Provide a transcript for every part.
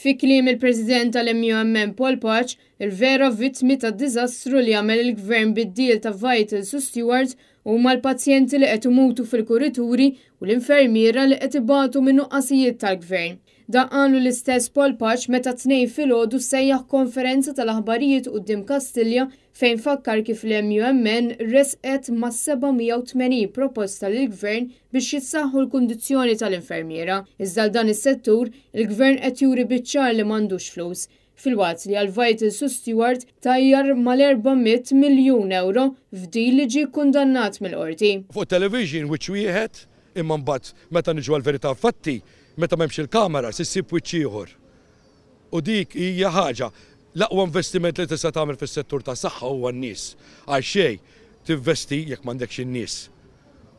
Fi kliem il-President tal-MUMN Paul Paċ, il-vera vittmi tad-diżastru li għamel il-Gvern bid-deal ta' Vitals u Stewards huma l-pazjenti li qed imutu fil-kurituri u l-infermiera li qed ibatu minn nuqqasijiet tal-Gvern. Dan qalu l-istess Paul Paċ meta tnejn filgħodu sejjaħ konferenza tal-aħbarijiet quddiem Kastilja fejn fakkar kif l-MUMN resqet ma' 780 proposta lill-Gvern biex jitsaħħu l-kundizzjoni tal-infermiera. Iżda dan is-settur il-Gvern qed juri biċ-ċar li m'għandux flus. Fil-waqt li għal-Vitals u Stewart tajjar mal-400 miljun euro f'dil li ġie kundannat mill-qorti. Fuq television which wieħed imma mbagħad meta niġu għall-verità fatti meta m'hemmx il-kamera s'issib wiċċ ieħor. U dik hija ħaġa l-aqwa investiment li tista' tagħmel fis-settur tas-saħħa huwa n-nies. Għal xejn tinvesti jekk m'għandekx in-nies.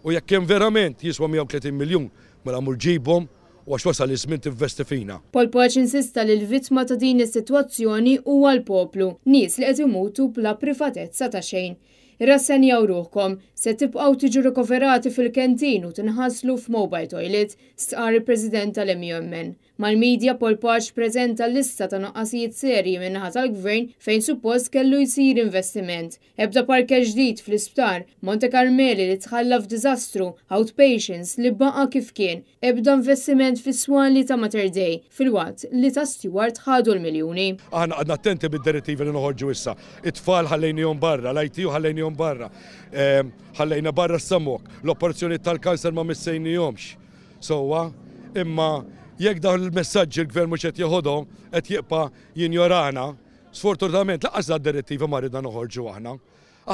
U jekk hemm verament jiswa 130 miljun mela mur ġibhom u għax wasal iż-żmien tinvesti fina. Paul Paċ insista li l-vittma ta' din is-sitwazzjoni huwa l-poplu, nies li qed imutu bla privatezza ta' xejn. Irrassenjaw ruħkom, se tibqgħu tiġu rikoverati fil-kentin u tinħasslu f'mobile toilet, stqar il-President tal-MUMN. Mal-medja Paul Paċ preżenta lista ta' noqqasijiet serji minnaħa tal-Gvern fejn suppost kellu jsir investiment. Ebda parker ġdid fl-isptar, Monte Carmeli li tħalla f'diżastru, outpatients li baqa' kif kien, ebda investiment fis-swali ta' Mater Dei, fil-waqt li ta' Stewart ħadu l-miljuni. Aħna għadna attenti bid-direttivi li noħorġu issa. It-tfal ħallejnihom barra, l-IT ħallejnihom barra, ħallejna barra s-samok, l-opporzjoni tal-kanser ma missejnihomx. Sowa, imma jekk dawn il-messaġġi l-Gvern mhux qed jieħodhom qed jibqa' jinjorana, sfortunatament laqas d-direttiva ma ridna noħorġu aħna.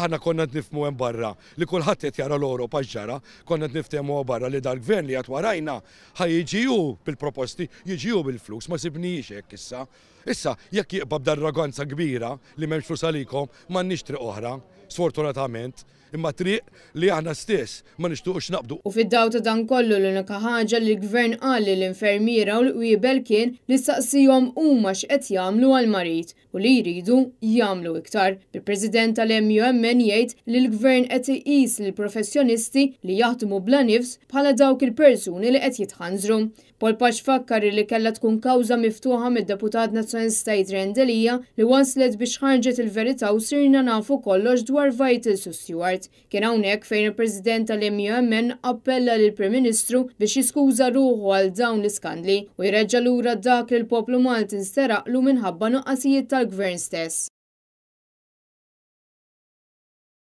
Aħna konna nifhmu hemm barra li kulħadd qed jara l-Ewropa x'ġara, konna niftehmu barra li dal-Gvern li qed warajna ħajjiġiju bil-proposti, jiġiju bil-flus, ma sibniex hekk issa. Issa jekk jibqa' b'darroganza kbira li m'hemmx flus għalikom m'għandniex triq oħra, sfortunatament. Imma triq li aħna stess ma nixtuqux naqbdu. U fid-daw ta' dan kollu l-unika ħaġa li l-Gvern qal l-infermiera u l-qwiebel kien li staqsihom huma x'qed jagħmlu għall-marit u li jridu jagħmlu iktar. Il-President tal-MUMN jgħid li l-Gvern qed iqis lill-professjonisti li jaħdmu bla nifs bħala dawk il-persuni li qed jitħanżru. Paul Paċ fakkar li kellha tkun kawża miftuħa mid-Deputat Nazzjonalista Rendelija li waslet biex ħarġet il-verità u sirna nafu kollox dwar Vitals u Stewart. Kien hawnhekk fejn il-President tal-MUMN appella lill-Prim Ministru biex jiskuża ruħu għal dawn l-iskandli u jreġġa' lura dak li l-poplu Maltin steraqlu minħabba nuqqasijiet tal-Gvern stess.